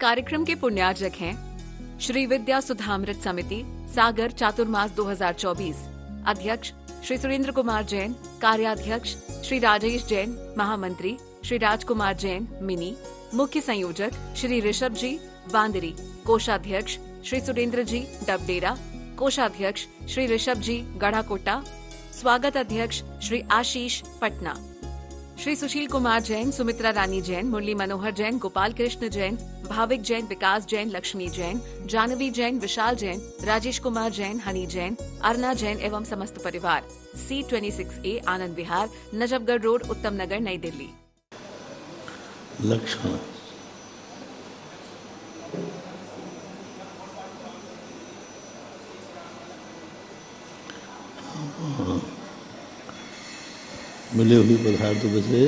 कार्यक्रम के पुण्यार्जक हैं श्री विद्या सुधामृत समिति सागर चातुर्मास 2024, अध्यक्ष श्री सुरेंद्र कुमार जैन, कार्याध्यक्ष श्री राजेश जैन, महामंत्री श्री राजकुमार जैन मिनी, मुख्य संयोजक श्री ऋषभ जी बांदरी, कोषाध्यक्ष श्री सुरेंद्र जी डबडेरा, कोषाध्यक्ष श्री ऋषभ जी गढ़ाकोटा, स्वागत अध्यक्ष श्री आशीष पटना। श्री सुशील कुमार जैन, सुमित्रा रानी जैन, मुरली मनोहर जैन, गोपाल कृष्ण जैन, भाविक जैन, विकास जैन, लक्ष्मी जैन, जानवी जैन, विशाल जैन, राजेश कुमार जैन, हनी जैन, अर्ना जैन एवं समस्त परिवार। C26A आनंद विहार, नजफगढ़ रोड, उत्तम नगर, नई दिल्ली। लक्षण मिले हुए पदार्थों से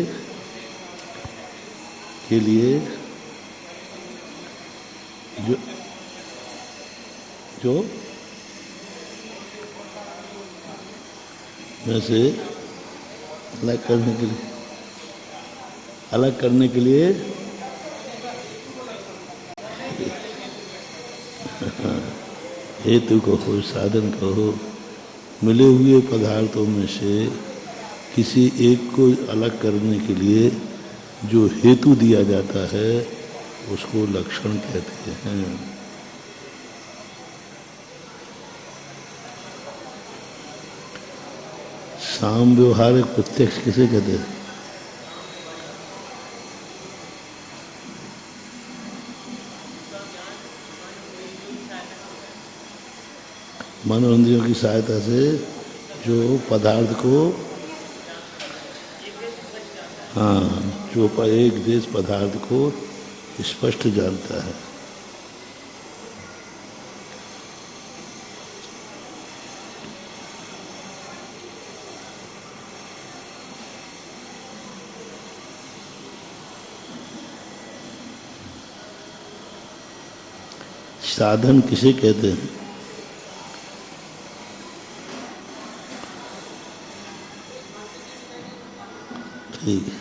के लिए जो में से अलग करने के लिए हेतु कहो, साधन कहो। मिले हुए पदार्थों में से किसी एक को अलग करने के लिए जो हेतु दिया जाता है उसको लक्षण कहते हैं। साम व्यवहारिक प्रत्यक्ष किसे कहते हैं? मनोइंद्रियों की सहायता से जो पदार्थ को जो एक देश पदार्थ को स्पष्ट जानता है। साधन किसे कहते हैं? ठीक है।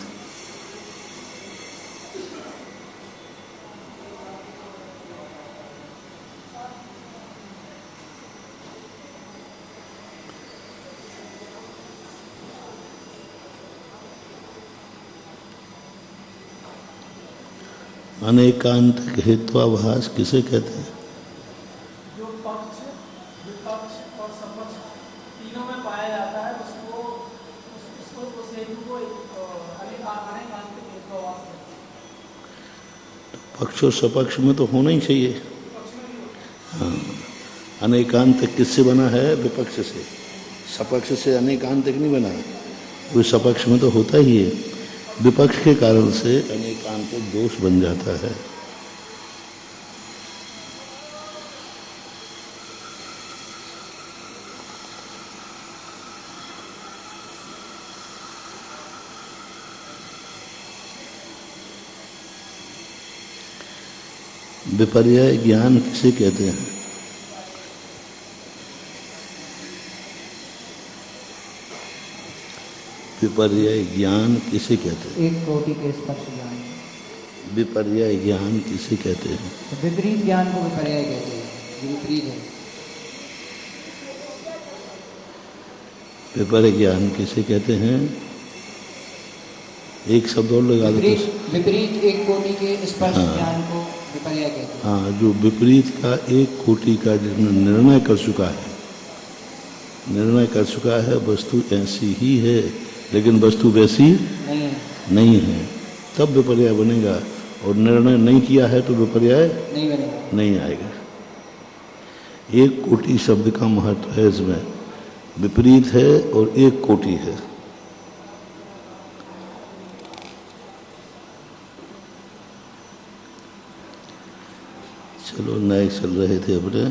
अनेकांत हेत्वाभास किसे कहते हैं? जो पक्ष, विपक्ष और सपक्ष तीनों में पाया जाता है उसको उस हेतु को अनेकांत हेत्वाभास कहते हैं। पक्ष और सपक्ष में तो होना ही चाहिए। हाँ, अनेकांत किससे बना है? विपक्ष से। सपक्ष से अनेकांत नहीं बना है, वो सपक्ष में तो होता ही है। विपक्ष के कारण से अनेकांतिक दोष बन जाता है। विपर्य ज्ञान किसे कहते हैं? विपर्य ज्ञान किसे कहते हैं? एक कोटि के स्पर्श ज्ञान। विपर्य ज्ञान किसे कहते हैं? विपरीत ज्ञान को विपर्य कहते हैं, जो विपरीत है। विपर्य ज्ञान किसे कहते हैं? एक शब्द और लगा दो। विपरीत एक कोटि के स्पर्श ज्ञान को विपर्य कहते हैं। हाँ, जो विपरीत का एक कोटि का जिसने निर्णय कर चुका है, वस्तु ऐसी ही है लेकिन वस्तु वैसी नहीं है, तब विपर्य बनेगा। और निर्णय नहीं किया है तो विपर्य नहीं आएगा। एक कोटि शब्द का महत्व है इसमें। विपरीत है और एक कोटि है। चलो, नए चल रहे थे अपने।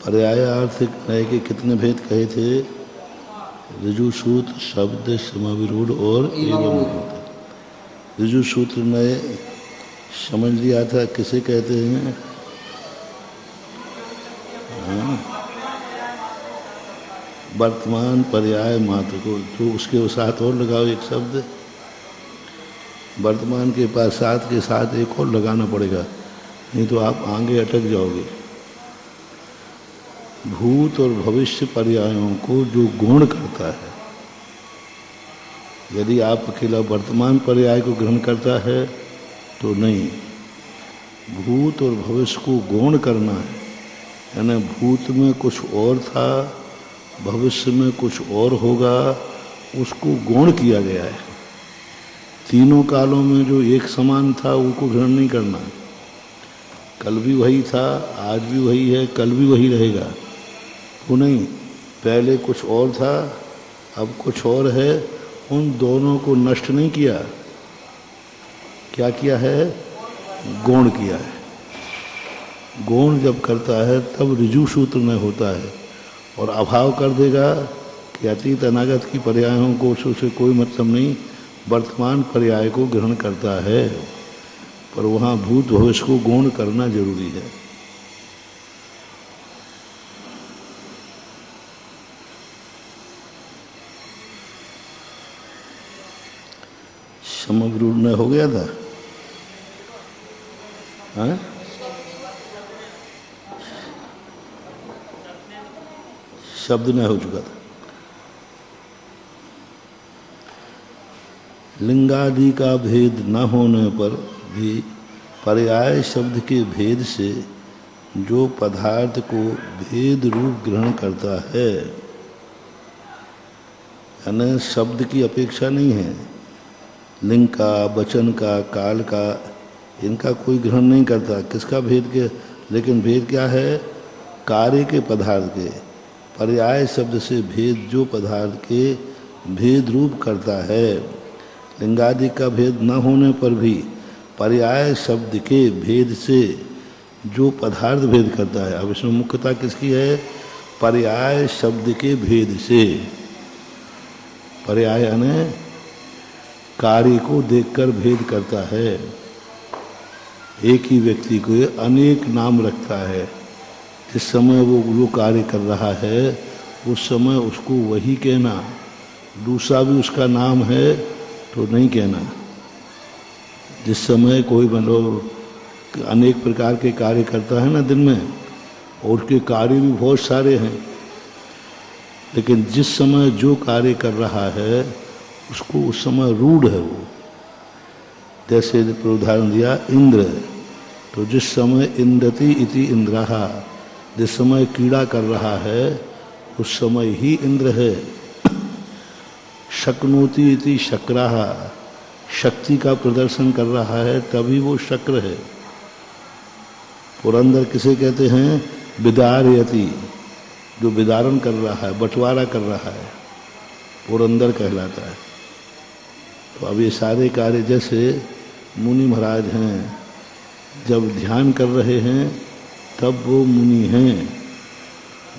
पर्यायार्थिक न्याय के कितने भेद कहे थे? ऋजु सूत्र, शब्द, समाविरूढ़ और एवं। ऋजु सूत्र न्याय समझ लिया था, किसे कहते हैं? वर्तमान पर्याय मात्र को, तो उसके साथ और लगाओ एक शब्द, वर्तमान के पास साथ के साथ एक और लगाना पड़ेगा, नहीं तो आप आगे अटक जाओगे। भूत और भविष्य पर्यायों को जो गुण करता है, यदि आप अकेला वर्तमान पर्याय को ग्रहण करता है तो नहीं, भूत और भविष्य को गौण करना है, यानी भूत में कुछ और था, भविष्य में कुछ और होगा, उसको गौण किया गया है। तीनों कालों में जो एक समान था उसको ग्रहण नहीं करना, कल भी वही था, आज भी वही है, कल भी वही रहेगा, वो नहीं, पहले कुछ और था अब कुछ और है, उन दोनों को नष्ट नहीं किया, क्या किया है, गौण किया है। गौण जब करता है तब ऋजु सूत्र में होता है, और अभाव कर देगा कि अतीत अनागत की पर्यायों को उससे कोई मतलब नहीं, वर्तमान पर्याय को ग्रहण करता है, पर वहाँ भूत भविष्य को गौण करना जरूरी है। समग्र में हो गया था, हाँ? शब्द में हो चुका था। लिंगादि का भेद न होने पर भी पर्याय शब्द के भेद से जो पदार्थ को भेद रूप ग्रहण करता है, यानी शब्द की अपेक्षा नहीं है, लिंग का, वचन का, काल का, इनका कोई ग्रहण नहीं करता, किसका भेद के, लेकिन भेद क्या है, कार्य के पदार्थ के। पर्याय शब्द से भेद जो पदार्थ के भेद रूप करता है, लिंगादि का भेद न होने पर भी पर्याय शब्द के भेद से जो पदार्थ भेद करता है। अब इसमें मुख्यता किसकी है, पर्याय शब्द के भेद से। पर्याय यानी कार्य को देखकर भेद करता है, एक ही व्यक्ति को अनेक नाम रखता है, जिस समय वो कार्य कर रहा है उस समय उसको वही कहना, दूसरा भी उसका नाम है तो नहीं कहना। जिस समय कोई मतलब अनेक प्रकार के कार्य करता है ना दिन में, और उसके कार्य भी बहुत सारे हैं, लेकिन जिस समय जो कार्य कर रहा है उसको उस समय रूढ़ है वो। जैसे उदाहरण दिया इंद्र, तो जिस समय इंद्रति इति इंद्रहा, जिस समय कीड़ा कर रहा है उस समय ही इंद्र है। शक्नोति इति शक्रः, शक्ति का प्रदर्शन कर रहा है तभी वो शक्र है। पुरंदर किसे कहते हैं, विदारयति, जो विदारण कर रहा है, बंटवारा कर रहा है, पुरंदर कहलाता है। तो अब ये सारे कार्य, जैसे मुनि महाराज हैं, जब ध्यान कर रहे हैं तब वो मुनि हैं,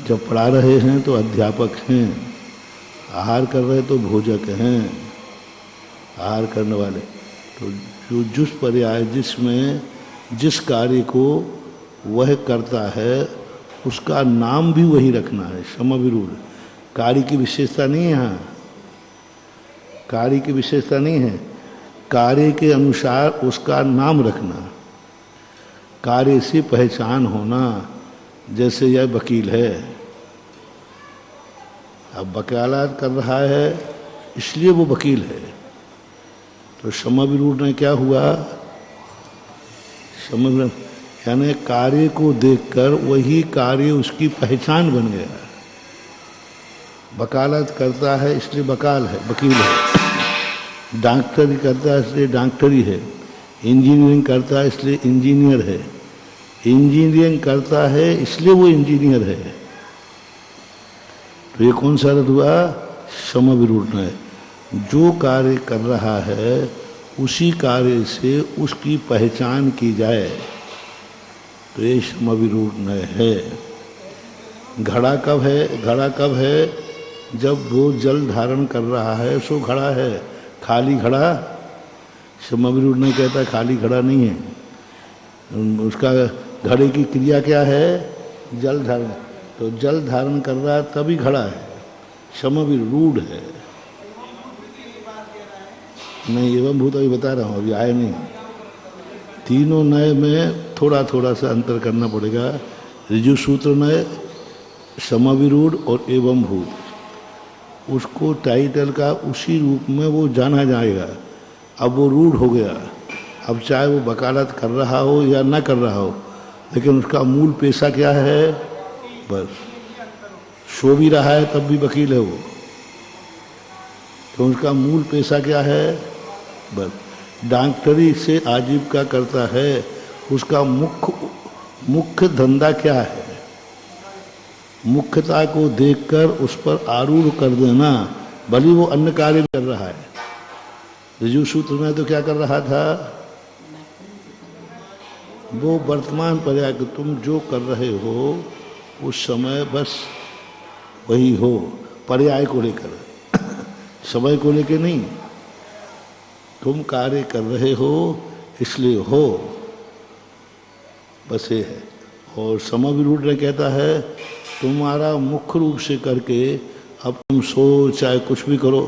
जब पढ़ा रहे हैं तो अध्यापक हैं, आहार कर रहे तो भोजक हैं, आहार करने वाले। तो जो जिस पर्याय, जिसमें जिस कार्य को वह करता है उसका नाम भी वही रखना है। समविरूढ़, कार्य की विशेषता नहीं है, यहाँ कार्य की विशेषता नहीं है, कार्य के अनुसार उसका नाम रखना, कार्य से पहचान होना। जैसे यह वकील है, अब वकालत कर रहा है इसलिए वो वकील है, तो समविरूढ़ ने क्या हुआ, समविरूढ़ यानी कार्य को देखकर वही कार्य उसकी पहचान बन गया। वकालत करता है इसलिए वकाल है, वकील है। डॉक्टरी करता है इसलिए डॉक्टरी है। इंजीनियरिंग करता है इसलिए इंजीनियर है। इंजीनियरिंग करता है इसलिए वो इंजीनियर है। तो ये कौन सा अर्थ हुआ, समविरूढ़ है। जो कार्य कर रहा है उसी कार्य से उसकी पहचान की जाए, तो ये समविरूढ़ है। घड़ा कब है, घड़ा कब है, जब वो जल धारण कर रहा है सो घड़ा है। खाली घड़ा समविरूढ़ नहीं कहता, खाली घड़ा नहीं है। उसका घड़े की क्रिया क्या है, जल धारण। तो जल धारण कर रहा है तभी घड़ा है। क्षमा भी रूढ़ है। नहीं, एवं भूत अभी बता रहा हूँ, अभी आए नहीं। तीनों नए में थोड़ा थोड़ा सा अंतर करना पड़ेगा। ऋजु सूत्र नय, समविरूढ़ और एवं भूत, उसको टाइटल का उसी रूप में वो जाना जाएगा। अब वो रूढ़ हो गया, अब चाहे वो वकालत कर रहा हो या ना कर रहा हो, लेकिन उसका मूल पेशा क्या है, बस सो भी रहा है तब भी वकील है वो, तो उसका मूल पेशा क्या है, बस डॉक्टरी से आजीविका करता है। उसका मुख्य धंधा क्या है, मुख्यता को देखकर उस पर आरूढ़ कर देना, भले वो अन्य कार्य भी कर रहा है। ऋजु सूत्र में तो क्या कर रहा था, वो वर्तमान पर्याय तुम जो कर रहे हो उस समय बस वही हो, पर्याय को लेकर समय को लेकर नहीं। तुम कार्य कर रहे हो इसलिए हो, बस ये है। और समविरूढ़ ने कहता है तुम्हारा मुख्य रूप से करके अब तुम सो चाहे कुछ भी करो,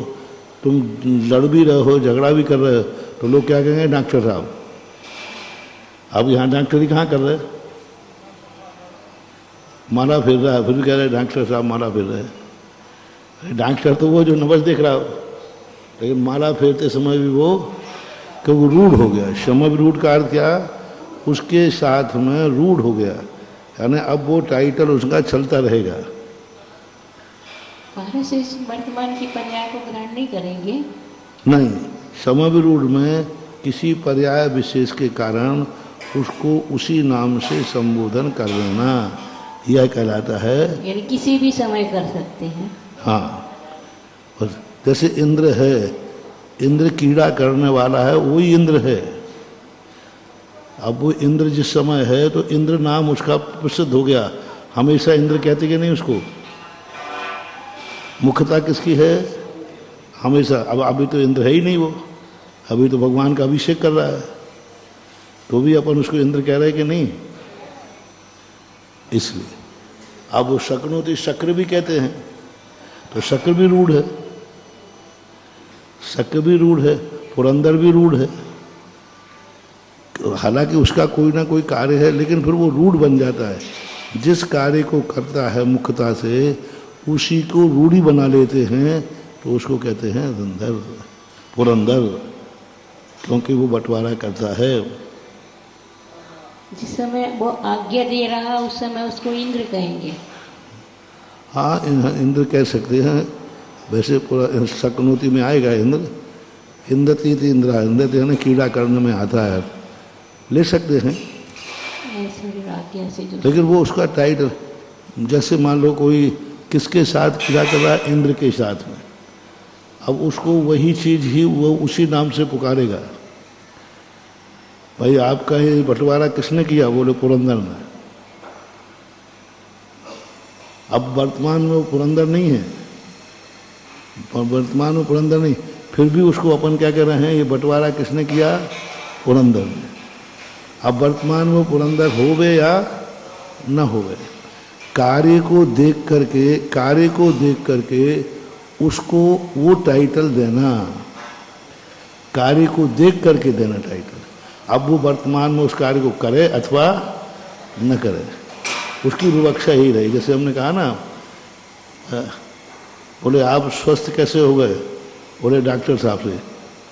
तुम लड़ भी रहे हो, झगड़ा भी कर रहे हो, तो लोग क्या कहेंगे, डॉक्टर साहब। अब यहाँ डॉक्टरी कहाँ कर रहे, माला फिर रहा है, फिर भी कह रहे डॉक्टर साहब माला फिर रहे हैं। डॉक्टर तो वो जो नवज देख रहा हो, लेकिन माला फेरते समय भी वो क्योंकि रूढ़ हो गया। समविरूढ़ का अर्थ क्या, उसके साथ में रूढ़ हो गया, यानी अब वो टाइटल उसका चलता रहेगा। से वर्तमान की पर्याय को ग्रहण नहीं करेंगे। नहीं, समविरूढ़ में किसी पर्याय विशेष के कारण उसको उसी नाम से संबोधन कर देना, यह कहलाता है। यानी किसी भी समय कर सकते हैं। हाँ, बस जैसे इंद्र है, इंद्र कीड़ा करने वाला है, वही इंद्र है। अब वो इंद्र जिस समय है तो इंद्र नाम उसका प्रसिद्ध हो गया, हमेशा इंद्र कहते कि नहीं उसको। मुख्यता किसकी है, हमेशा। अब अभी तो इंद्र है ही नहीं वो, अभी तो भगवान का अभिषेक कर रहा है, तो भी अपन उसको इंद्र कह रहे हैं कि नहीं, इसलिए। अब वो शक्नोति शक्र भी कहते हैं, तो शक्र भी रूढ़ है, शक्र भी रूढ़ है, पुरंदर भी रूढ़ है। हालांकि उसका कोई ना कोई कार्य है, लेकिन फिर वो रूढ़ बन जाता है। जिस कार्य को करता है मुख्यता से, उसी को रूढ़ी बना लेते हैं, तो उसको कहते हैं धंधर, पुरंदर, क्योंकि वो बंटवारा करता है। जिस समय वो आज्ञा दे रहा उस समय उसको इंद्र कहेंगे। हाँ, इंद्र कह सकते हैं। वैसे पूरा शक्नोति में आएगा इंद्र, इंद्रतीत इंद्रा, इंद्र यानी कीड़ा करने में आता है, ले सकते हैं। लेकिन वो उसका टाइटल, जैसे मान लो कोई किसके साथ कीड़ा कर रहा है, इंद्र के साथ में, अब उसको वही चीज ही वो उसी नाम से पुकारेगा। भाई आपका ये बंटवारा किसने किया, बोले पुरंदर ने। अब वर्तमान में वो पुरंदर नहीं है, वर्तमान में पुरंदर नहीं, फिर भी उसको अपन क्या कह रहे हैं, ये बंटवारा किसने किया, पुरंदर ने। अब वर्तमान में पुरंदर होवे या न होवे, कार्य को देख करके उसको वो टाइटल देना, कार्य को देख करके देना टाइटल। अब वो वर्तमान में उस कार्य को करे अथवा न करे, उसकी विवक्षा यही रही। जैसे हमने कहा ना, बोले आप स्वस्थ कैसे हो गए, बोले डॉक्टर साहब से,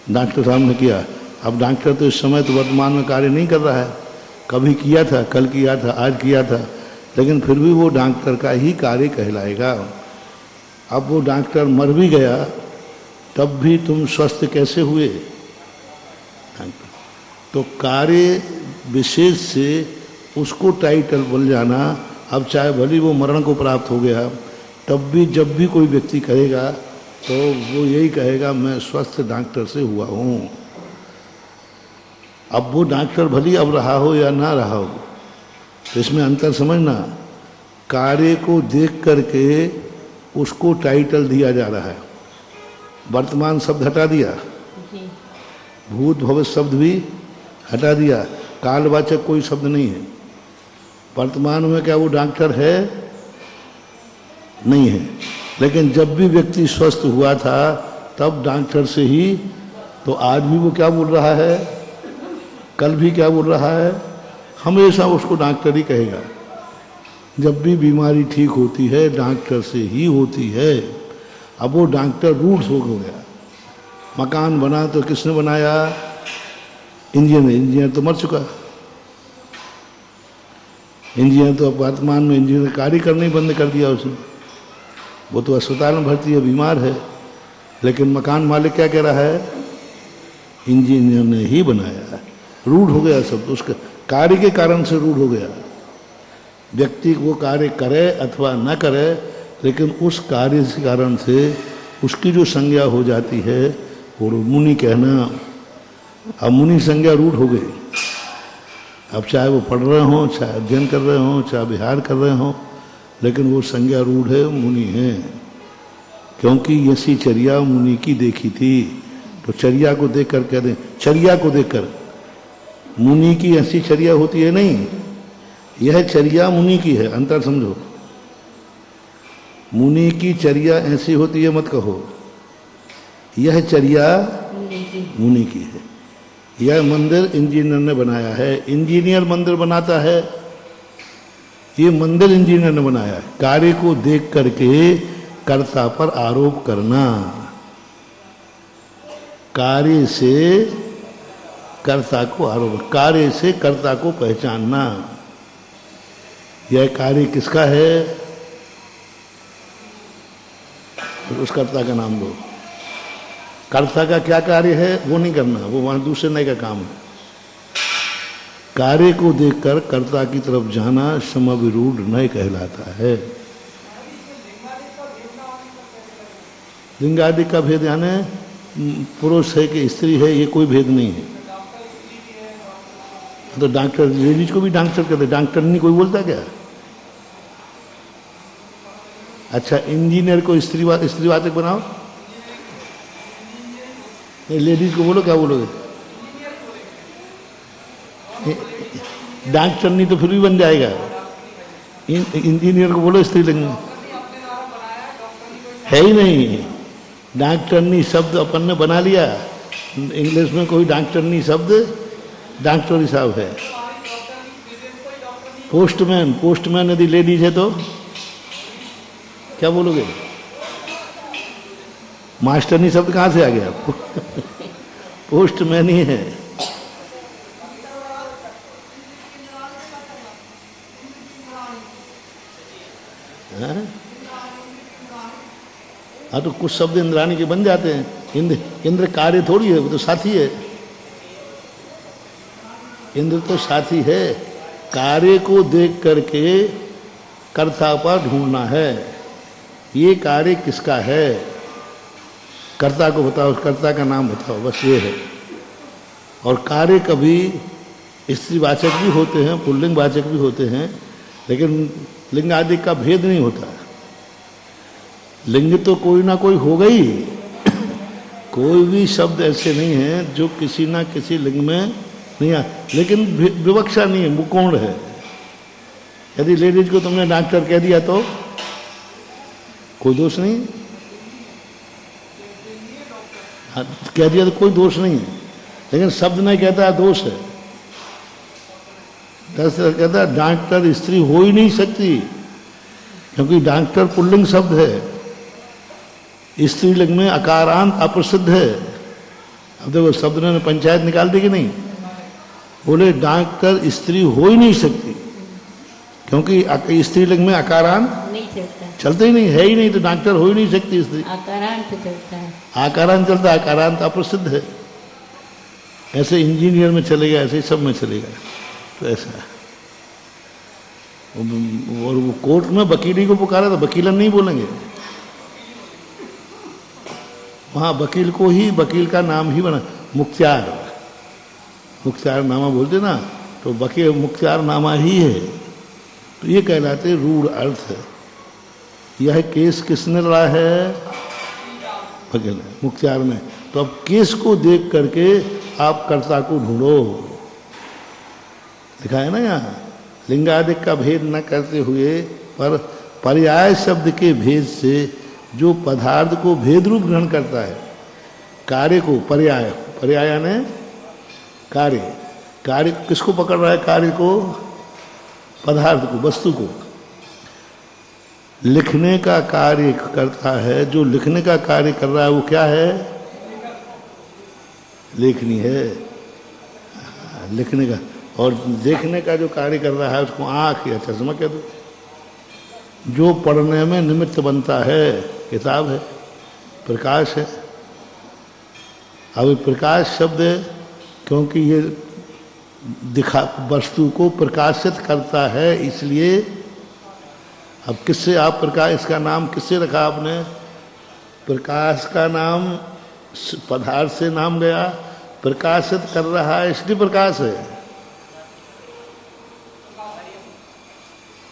डॉक्टर साहब ने किया। अब डॉक्टर तो इस समय तो वर्तमान में कार्य नहीं कर रहा है, कभी किया था, कल किया था, आज किया था, लेकिन फिर भी वो डॉक्टर का ही कार्य कहलाएगा। अब वो डॉक्टर मर भी गया, तब भी तुम स्वस्थ कैसे हुए, तो कार्य विशेष से उसको टाइटल बोल जाना। अब चाहे भले वो मरण को प्राप्त हो गया, तब भी जब भी कोई व्यक्ति कहेगा तो वो यही कहेगा मैं स्वस्थ डॉक्टर से हुआ हूँ। अब वो डॉक्टर भले अब रहा हो या ना रहा हो, तो इसमें अंतर समझना। कार्य को देख करके उसको टाइटल दिया जा रहा है। वर्तमान शब्द हटा दिया, भूत भविष्य शब्द भी हटा दिया, कालवाचक कोई शब्द नहीं है। वर्तमान में क्या वो डॉक्टर है, नहीं है, लेकिन जब भी व्यक्ति स्वस्थ हुआ था तब डॉक्टर से ही, तो आज भी वो क्या बोल रहा है, कल भी क्या बोल रहा है, हमेशा उसको डॉक्टर ही कहेगा। जब भी बीमारी ठीक होती है डॉक्टर से ही होती है। अब वो डॉक्टर रूढ़ हो गया। मकान बना तो किसने बनाया, इंजीनियर तो मर चुका। इंजीनियर तो वर्तमान में इंजीनियर कार्य करना ही बंद कर दिया उसने। वो तो अस्पताल में भर्ती है, बीमार है, लेकिन मकान मालिक क्या कह रहा है, इंजीनियर ने ही बनाया। रूढ़ हो गया सब, तो उसके कार्य के कारण से रूढ़ हो गया। व्यक्ति वो कार्य करे अथवा न करे, लेकिन उस कार्य के कारण से उसकी जो संज्ञा हो जाती है वो मुनि कहना। अब मुनि संज्ञा रूढ़ हो गई। अब चाहे वो पढ़ रहे हों, चाहे अध्ययन कर रहे हों, चाहे विहार कर रहे हों, लेकिन वो संज्ञा रूढ़ है, मुनि है। क्योंकि यसी चर्या मुनि की देखी थी। तो चर्या को देख कर कह दें, चर्या को देखकर मुनि की ऐसी चर्या होती है नहीं, यह चर्या मुनि की है। अंतर समझो, मुनि की चर्या ऐसी होती है मत कहो, यह चर्या मुनि की है। यह मंदिर इंजीनियर ने बनाया है। इंजीनियर मंदिर बनाता है, ये मंदिर इंजीनियर ने बनाया है। कार्य को देख करके कर्ता पर आरोप करना, कार्य से कर्ता को आरोप, कार्य से कर्ता को पहचानना। यह कार्य किसका है, तो उस कर्ता का नाम दो। कर्ता का क्या कार्य है वो नहीं करना, वो वहां दूसरे नए का काम है। कार्य को देखकर कर्ता की तरफ जाना समविरूढ़ नय कहलाता है। लिंगादि का भेद यानी पुरुष है कि स्त्री है, ये कोई भेद नहीं है। तो डॉक्टर लेडीज को भी डॉक्टर कहते, डॉक्टर नहीं कोई बोलता क्या। अच्छा, इंजीनियर को स्त्रीवाचक बनाओ, लेडीज को बोलो, क्या बोलोगे, डॉक्टर नहीं तो फिर भी बन जाएगा। इंजीनियर को बोलो स्त्रीलिंग, है ही नहीं। डॉक्टरनी शब्द अपन ने बना लिया, इंग्लिश में कोई डॉक्टरनी शब्द डॉक्टर साहब है। पोस्टमैन यदि लेडीज है तो क्या बोलोगे, मास्टरनी शब्द कहाँ से आ गया, पोस्टमैन ही है। हाँ, तो कुछ शब्द इंद्राणी के बन जाते हैं। इंद्र कार्य थोड़ी है, वो तो साथी है। इंद्र तो साथी है। कार्य को देख करके कर्ता पर ढूंढना है, ये कार्य किसका है, कर्ता को बताओ, कर्ता का नाम बताओ, बस ये है। और कार्य कभी स्त्रीवाचक भी होते हैं, पुल्लिंग वाचक भी होते हैं, लेकिन लिंग आदि का भेद नहीं होता। लिंग तो कोई ना कोई हो गई। कोई भी शब्द ऐसे नहीं है जो किसी ना किसी लिंग में नहीं आ, लेकिन विवक्षा नहीं है, मुकोण है। यदि लेडीज को तुमने डॉक्टर कह दिया तो कोई दोष नहीं, कह दिया तो कोई दोष नहीं है, लेकिन शब्द नहीं कहता दोष है। दरअसल कहता है डॉक्टर स्त्री हो ही नहीं सकती, क्योंकि डॉक्टर पुल्लिंग शब्द है, स्त्रीलिंग में अकारांत अप्रसिद्ध है। अब देखो शब्द ने पंचायत निकाल दी कि नहीं, बोले डॉक्टर स्त्री हो ही नहीं सकती, क्योंकि स्त्रीलिंग में अकारांत नहीं चलता, चलते ही नहीं, है ही नहीं, तो डॉक्टर हो ही नहीं सकती स्त्री। आकारांत चलता है, आकारांत चलता है, आकारांत अप्रसिद्ध है। ऐसे इंजीनियर में चलेगा, ऐसे ही सब में चलेगा। तो ऐसा है। और वो कोर्ट में वकीली को पुकारा तो वकीलन नहीं बोलेंगे, वहाँ वकील को ही, वकील का नाम ही बना, मुख्तियार नामा बोलते ना, तो वकील मुख्तियार नामा ही है। तो ये कहलाते रूढ़ अर्थ है। यह केस किसने लड़ा है, वकील ने, मुख्तियार में। तो अब केस को देख करके आप कर्ता को ढूंढो, लिखा है ना यहाँ, लिंगादिक का भेद न करते हुए पर पर्याय शब्द के भेद से जो पदार्थ को भेद रूप ग्रहण करता है, कार्य को पर्याय, पर्याय ने कार्य, कार्य किसको पकड़ रहा है? कार्य को, पदार्थ को, वस्तु को। लिखने का कार्य करता है, जो लिखने का कार्य कर रहा है वो क्या है? लेखनी है, लिखने का। और देखने का जो कार्य कर रहा है उसको आँख या चश्मा कह दो। जो पढ़ने में निमित्त बनता है किताब है, प्रकाश है। अब प्रकाश शब्द है क्योंकि ये दिखा वस्तु को प्रकाशित करता है, इसलिए। अब किससे आप प्रकाश, इसका नाम किससे रखा आपने? प्रकाश का नाम पदार्थ से नाम गया, प्रकाशित कर रहा है इसलिए प्रकाश है।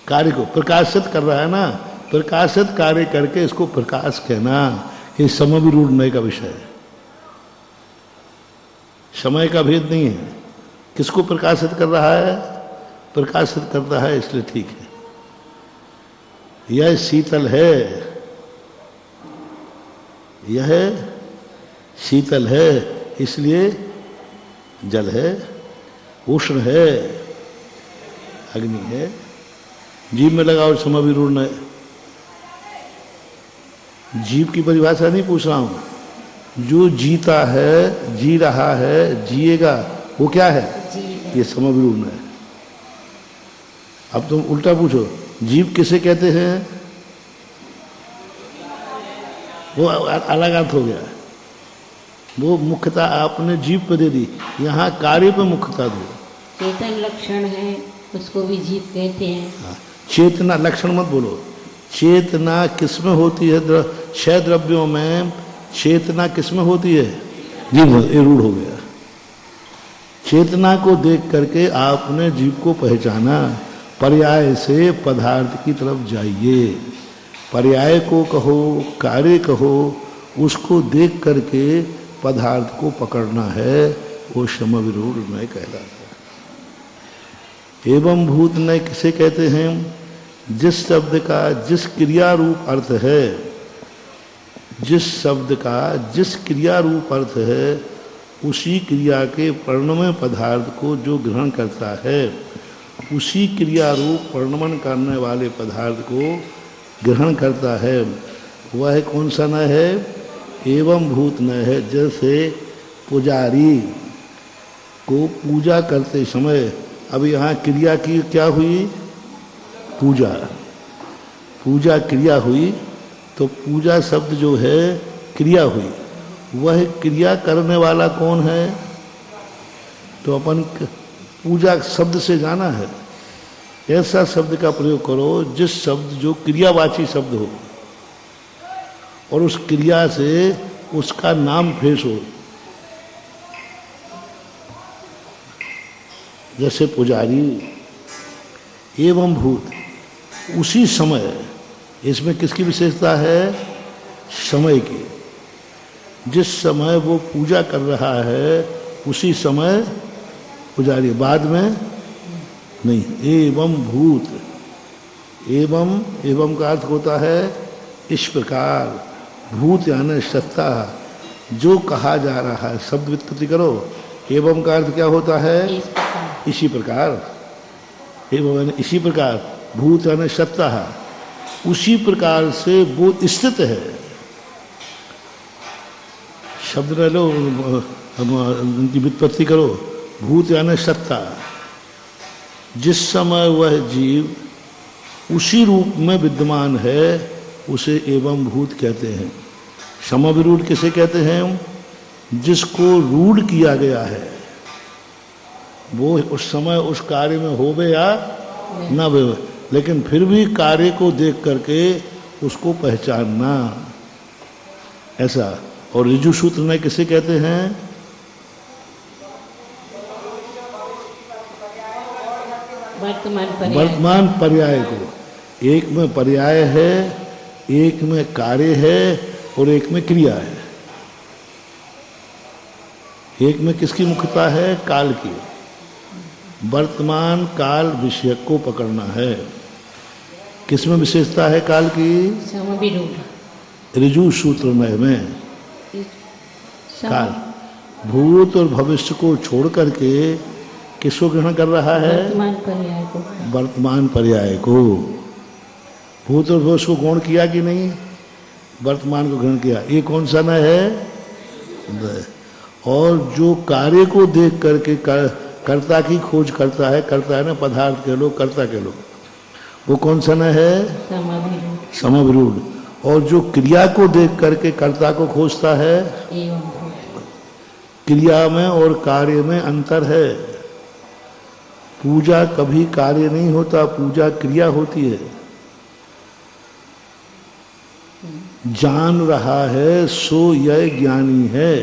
कार्य को प्रकाशित कर रहा है ना, प्रकाशित कार्य करके इसको प्रकाश कहना, ये समविरूढ़ नय का विषय है। समय का भेद नहीं है। किसको प्रकाशित कर रहा है? प्रकाशित कर रहा है इसलिए ठीक है। यह शीतल है, यह शीतल है इसलिए जल है, उष्ण है, अग्नि है। जीव में लगाओ समविरूढ़ है। जीव की परिभाषा नहीं पूछ रहा हूं, जो जीता है, जी रहा है, जिएगा, वो क्या है? ये समविरूढ़ है। अब तुम उल्टा पूछो, जीव किसे कहते हैं? वो अलग अर्थ हो गया। वो मुख्यता आपने जीव पे दे दी, यहाँ कार्य पे मुख्यता दो। चेतन लक्षण है, उसको भी जीव कहते हैं। हाँ, चेतना लक्षण मत बोलो। चेतना किसमें होती है? छह द्रव्यों में चेतना किसमें होती है? जीव। ये रूढ़ हो गया। चेतना को देख करके आपने जीव को पहचाना। पर्याय से पदार्थ की तरफ जाइए। पर्याय को कहो, कार्य कहो, उसको देख करके पदार्थ को पकड़ना है, वो समविरूढ़ नय कहलाता है। एवं भूत नय किसे कहते हैं? जिस शब्द का जिस क्रिया रूप अर्थ है, जिस शब्द का जिस क्रिया रूप अर्थ है, उसी क्रिया के परिणमय पदार्थ को जो ग्रहण करता है, उसी क्रिया रूप परिणमन करने वाले पदार्थ को ग्रहण करता है, वह कौन सा नय है? एवं भूत नय है। जैसे पुजारी को पूजा करते समय, अब यहाँ क्रिया की क्या हुई? पूजा। पूजा क्रिया हुई, तो पूजा शब्द जो है क्रिया हुई। वह क्रिया करने वाला कौन है? तो अपन पूजा शब्द से जाना है। ऐसा शब्द का प्रयोग करो जिस शब्द जो क्रियावाची शब्द हो और उस क्रिया से उसका नाम फेस हो। जैसे पुजारी, एवं भूत, उसी समय। इसमें किसकी विशेषता है? समय की। जिस समय वो पूजा कर रहा है उसी समय पुजारी, बाद में नहीं। एवं भूत, एवं का अर्थ होता है इस प्रकार। भूत यानी सत्ता, जो कहा जा रहा है। शब्द व्युत्पत्ति करो। एवं का अर्थ क्या होता है? इसी प्रकार। एवं यानी इसी प्रकार, भूत यानी सत्ता, उसी प्रकार से वो स्थित है। शब्द ले लो, उनकी व्युत्पत्ति करो। भूत यानी सत्ता। जिस समय वह जीव उसी रूप में विद्यमान है, उसे एवं भूत कहते हैं। समविरूढ़ किसे कहते हैं? जिसको रूढ़ किया गया है, वो उस समय उस कार्य में होवे या ना होवे, लेकिन फिर भी कार्य को देख करके उसको पहचानना, ऐसा। और ऋजु सूत्र में किसे कहते हैं? वर्तमान पर्याय को। एक में पर्याय है, एक में कार्य है और एक में क्रिया है। एक में किसकी मुख्यता है? काल की। वर्तमान काल विषय को पकड़ना है। किसमें विशेषता है काल की? ऋजु सूत्रमय में काल भूत और भविष्य को छोड़ करके किसको ग्रहण कर रहा है? वर्तमान पर्याय को। वर्तमान पर्याय को। भूत और भविष्य को गौण किया कि नहीं? वर्तमान को ग्रहण किया। ये कौन सा न है? और जो कार्य को देख करके कर्ता की खोज करता है ना, पदार्थ के लोग, कर्ता के लोग, वो कौन सा न है? समविरूढ़। समविरूढ़। और जो क्रिया को देख करके कर्ता को खोजता है, एवं भूत। क्रिया में और कार्य में अंतर है। पूजा कभी कार्य नहीं होता, पूजा क्रिया होती है। जान रहा है सो यह ज्ञानी है।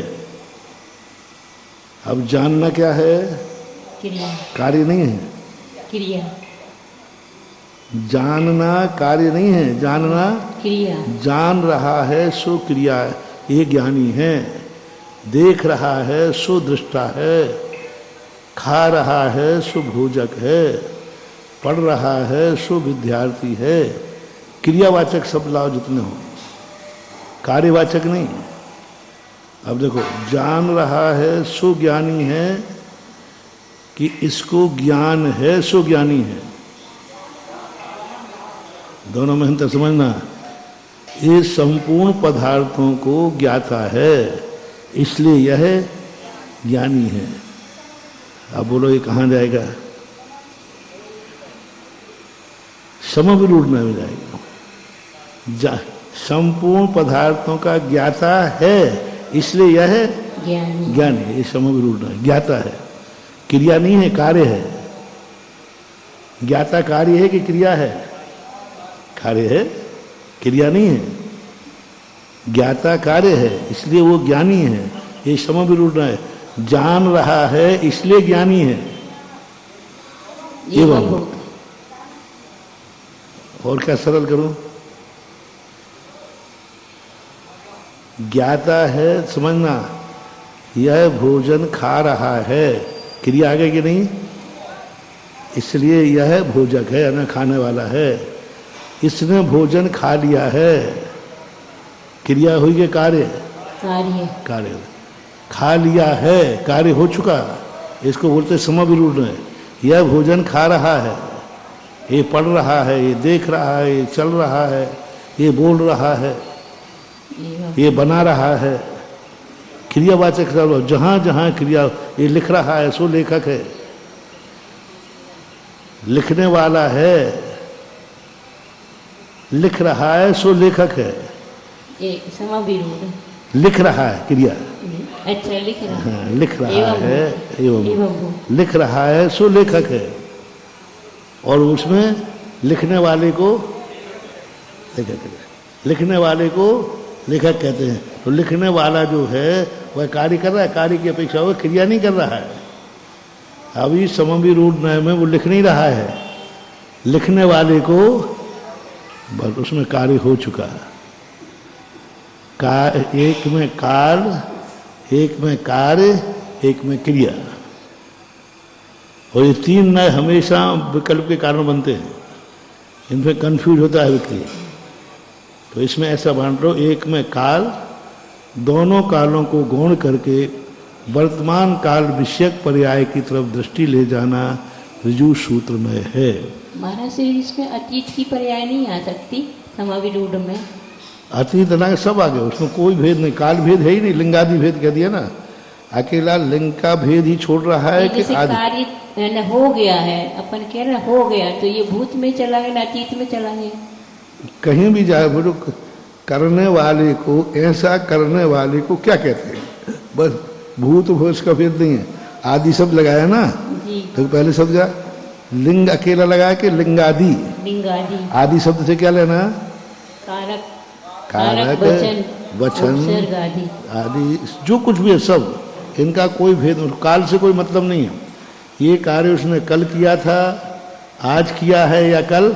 अब जानना क्या है? क्रिया। कार्य नहीं है। क्रिया। जानना कार्य नहीं है, जानना क्रिया। जान रहा है सो क्रिया, ये ज्ञानी है। देख रहा है सो दृष्टा है। खा रहा है सो भोजक है। पढ़ रहा है सो विद्यार्थी है। क्रियावाचक शब्द लाओ जितने हो, कार्यवाचक नहीं। अब देखो, जान रहा है सो ज्ञानी है कि इसको ज्ञान है सो ज्ञानी है? दोनों में अंतर समझना। ये संपूर्ण पदार्थों को ज्ञाता है, इसलिए यह ज्ञानी है। अब बोलो ये कहाँ जाएगा? समविरूढ़ में जाएगा। संपूर्ण पदार्थों का ज्ञाता है, इसलिए यह ज्ञानी है। ये समविरूढ़ है, ज्ञाता है, क्रिया नहीं है, कार्य है। ज्ञाता कार्य है कि क्रिया है? कार्य है, क्रिया नहीं है। ज्ञाता कार्य है, इसलिए वो ज्ञानी है। ये समविरूढ़ है। जान रहा है इसलिए ज्ञानी है। एवं। और क्या सरल करूं? ज्ञाता है, समझना, यह भोजन खा रहा है, क्रिया आगे कि नहीं? इसलिए यह भोजक है, ना खाने वाला है। इसने भोजन खा लिया है, क्रिया हुई कि कार्य? कार्य। खा लिया है, कार्य हो चुका, इसको बोलते समविरूढ़ है। यह भोजन खा रहा है, ये पढ़ रहा है, ये देख रहा है, ये चल रहा है, ये बोल रहा है, ये बना रहा है। क्रियावाचक शब्द जहां जहां क्रिया, ये लिख रहा है सो लेखक है, लिखने वाला है, लिख रहा है सो लेखक है। लिख रहा है क्रिया। अच्छा, लिख रहा है। हाँ, लिख रहा है एवं लिख रहा है सो लेखक है। और उसमें लिखने वाले को लिखने वाले को लेखक कहते हैं। तो लिखने वाला जो है वह कार्य कर रहा है, कार्य की अपेक्षा वह क्रिया नहीं कर रहा है। अभी समविरूढ़ न्याय में वो लिख नहीं रहा है, लिखने वाले को बस उसमें कार्य हो चुका है। एक में काल, एक में कार्य, एक में क्रिया। और ये तीन नए हमेशा विकल्प के कारण बनते हैं, इनमें कंफ्यूज होता है व्यक्ति। तो इसमें ऐसा बांट लो, एक में काल, दोनों कालों को गौण करके वर्तमान काल विषयक पर्याय की तरफ दृष्टि ले जाना ऋजु सूत्र में है। महाराज श्री इसमें अतीत की पर्याय नहीं आ सकती समविरूढ़ में? अतीत ना सब आ गए, उसमें कोई भेद नहीं, काल भेद है ही नहीं, लिंगादि भेद कह दिया ना। अकेला लिंग का भेद ही छोड़ रहा है कि कार्य हो गया है, अपन कह रहे हो गया, तो ये भूत में चला गया, अतीत में चला गया। कहीं भी जाए बोलो, करने वाले को, ऐसा करने वाले को क्या कहते हैं? बस भूत भोज का भेद नहीं है। आदि शब्द लगाया ना जी। तो पहले शब्द का लिंग अकेला लगाया कि लिंगादि? लिंगादि। आदि शब्द से क्या लेना? कारक, कारक, वचन आदि, जो कुछ भी है सब, इनका कोई भेद, काल से कोई मतलब नहीं है। ये कार्य उसने कल किया था, आज किया है या कल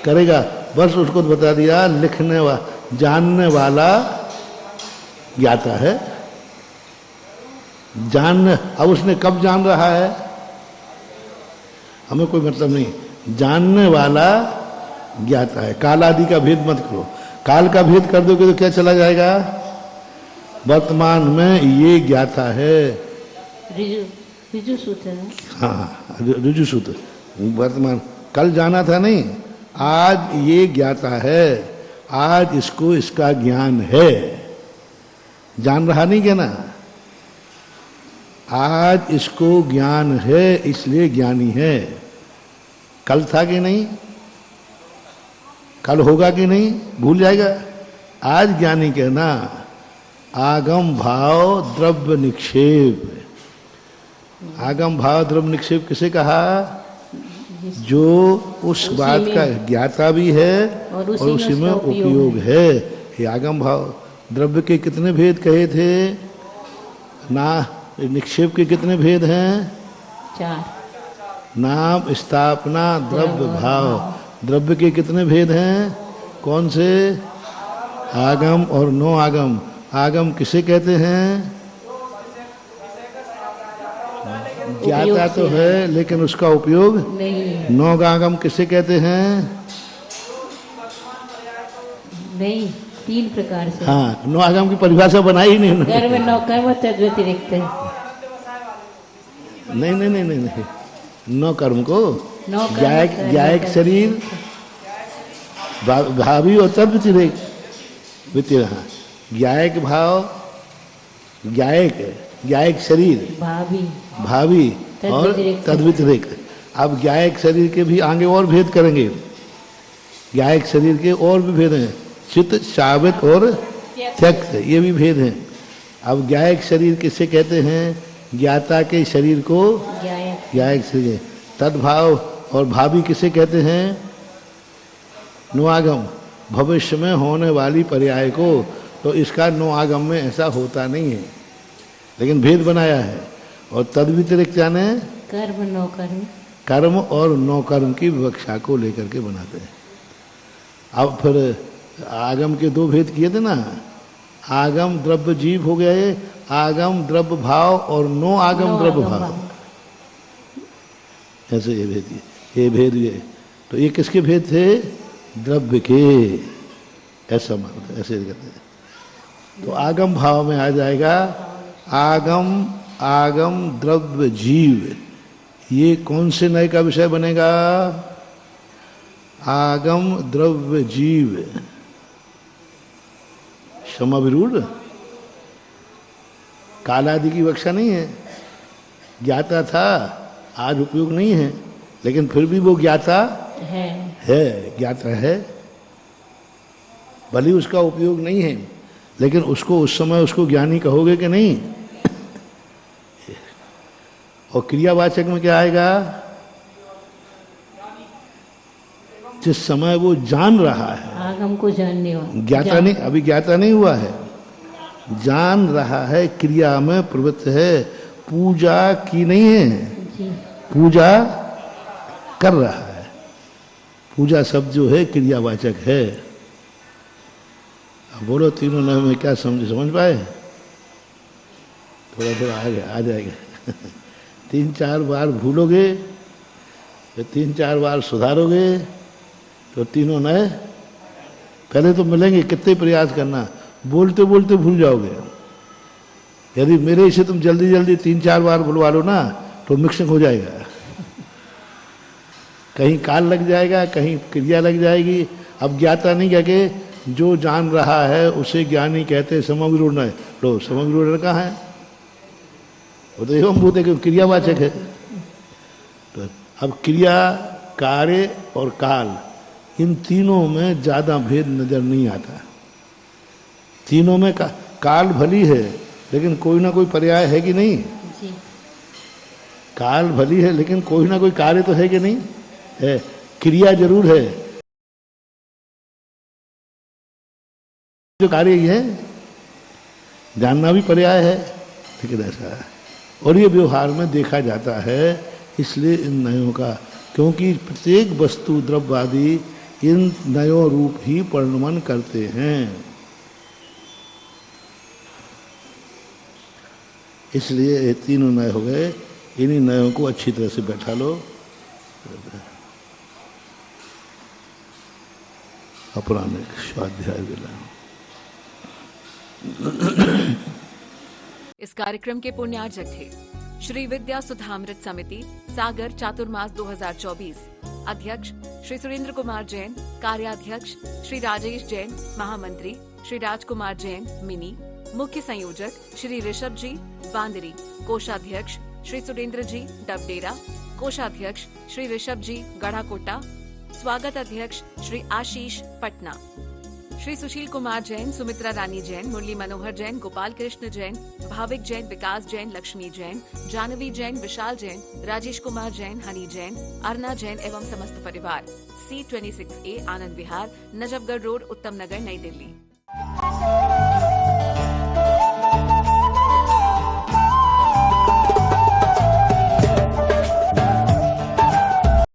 करेगा, बस उसको तो बता दिया। लिखने जानने वाला ज्ञाता है, जानने, अब उसने कब जान रहा है हमें कोई मतलब नहीं, जानने वाला ज्ञाता है। काल आदि का भेद मत करो। काल का भेद कर दोगे तो क्या चला जाएगा? वर्तमान में ये ज्ञाता है। ऋजु सूत्र है। हाँ, ऋजु सूत्र। वर्तमान, कल जाना था नहीं, आज ये ज्ञाता है, आज इसको इसका ज्ञान है। जान रहा नहीं क्या ना? आज इसको ज्ञान है इसलिए ज्ञानी है। कल था कि नहीं? कल होगा कि नहीं? भूल जाएगा। आज ज्ञानी कहना आगम भाव द्रव्य निक्षेप। आगम भाव द्रव्य निक्षेप किसे कहा? जो उस बात का ज्ञाता भी है और उसी में उपयोग है। ये आगम भाव। द्रव्य के कितने भेद कहे थे ना? निक्षेप के कितने भेद हैं? 4। नाम, स्थापना, द्रव्य, भाव। द्रव्य के कितने भेद हैं? कौन से? आगम और नो आगम। आगम किसे कहते हैं? ज्ञाता तो है लेकिन उसका उपयोग नहीं। नो आगम किसे कहते हैं? नहीं, 3 प्रकार से। हाँ, नो आगम की परिभाषा बनाई ही नहीं उन्होंने। कर्म नौ कर्म तद व्यतिरिक्त है। नहीं नहीं नहीं नहीं नहीं, नौ कर्म को नौ कर्म ज्ञायक शरीर, भावी और तद व्यतिरेक। हाँ, ज्ञायक भाव, ज्ञायक शरीर, भावी और तद व्यतिरेक। अब ज्ञायक शरीर के भी आगे और भेद करेंगे। ज्ञायक शरीर के और भी भेद हैं, चित्त, शावित और त्यक्त, ये भी भेद हैं। अब ज्ञायक शरीर किसे कहते हैं? ज्ञाता के शरीर को ज्ञायक शरीर। तद्भाव और भावी किसे कहते हैं? नुआगम, भविष्य में होने वाली पर्याय को। तो इसका नुआगम में ऐसा होता नहीं है, लेकिन भेद बनाया है। और तद व्यतिरिक्त जाने कर्म नौ कर्म, कर्म और नौ कर्म की विवक्षा को लेकर के बनाते हैं। अब फिर आगम के 2 भेद किए थे ना, आगम द्रव्य जीव हो गया है, आगम द्रव्य भाव और नो आगम द्रव्य भाव। ऐसे ये भेद ये। तो ये किसके भेद थे? द्रव्य के। ऐसा मानते, ऐसे कहते हैं। तो आगम भाव में आ जाएगा आगम द्रव्य जीव। ये कौन से नए का विषय बनेगा? आगम द्रव्य जीव समाविरूढ़। कालादि की विवक्षा नहीं है। ज्ञाता था, आज उपयोग नहीं है, लेकिन फिर भी वो ज्ञाता है, ज्ञाता है। भले उसका उपयोग नहीं है, लेकिन उसको उस समय उसको ज्ञानी कहोगे कि नहीं? और क्रियावाचक में क्या आएगा? जिस समय वो जान रहा है, आगम को जानने वाला, ज्ञाता नहीं, अभी ज्ञाता नहीं हुआ है, जान रहा है, क्रिया में प्रवृत्त है, पूजा की नहीं है, पूजा कर रहा है। पूजा शब्द जो है क्रियावाचक है। अब बोलो तीनों नए में क्या समझ पाए? थोड़ा थोड़ा आ जाएगा। 3-4 बार भूलोगे, फिर 3-4 बार सुधारोगे तो तीनों नए। पहले तो मिलेंगे, कितने प्रयास करना, बोलते बोलते भूल जाओगे। यदि मेरे से तुम जल्दी जल्दी 3-4 बार बुलवा लो ना तो मिक्सिंग हो जाएगा। कहीं काल लग जाएगा, कहीं क्रिया लग जाएगी। अब ज्ञाता नहीं कह के जो जान रहा है उसे ज्ञानी कहते। समविरूढ़ है, लो समविरूढ़ कहाँ है? वो तो एवं भूत है, क्रियावाचक है। तो अब क्रिया, कार्य और काल, इन तीनों में ज्यादा भेद नजर नहीं आता। तीनों में काल भली है, लेकिन कोई ना कोई पर्याय है कि नहीं? काल भली है, लेकिन कोई ना कोई कार्य तो है कि नहीं है? क्रिया जरूर है, जो कार्य ही है, जानना भी पर्याय है, लेकिन ऐसा है। और ये व्यवहार में देखा जाता है। इसलिए इन नयों का, क्योंकि प्रत्येक वस्तु द्रव्यवादी इन नयों रूप ही परिणमन करते हैं। इसलिए ये तीनों नए हो गए। इन्हीं नयों को अच्छी तरह से बैठा लो। अपराह्निक स्वाध्याय वेला। इस कार्यक्रम के पुण्यार्जक थे श्री विद्या सुधामृत समिति सागर चातुर्मास 2024, अध्यक्ष श्री सुरेंद्र कुमार जैन, कार्याध्यक्ष श्री राजेश जैन, महामंत्री श्री राजकुमार जैन मिनी, मुख्य संयोजक श्री ऋषभ जी बांदरी, कोषाध्यक्ष श्री सुरेंद्र जी डबडेरा, कोषाध्यक्ष श्री ऋषभ जी गढ़ाकोटा, स्वागत अध्यक्ष श्री आशीष पटना, श्री सुशील कुमार जैन, सुमित्रा रानी जैन, मुरली मनोहर जैन, गोपाल कृष्ण जैन, भाविक जैन, विकास जैन, लक्ष्मी जैन, जानवी जैन, विशाल जैन, राजेश कुमार जैन, हनी जैन, अर्ना जैन एवं समस्त परिवार। C26A आनंद विहार, नजफगढ़ रोड, उत्तम नगर, नई दिल्ली।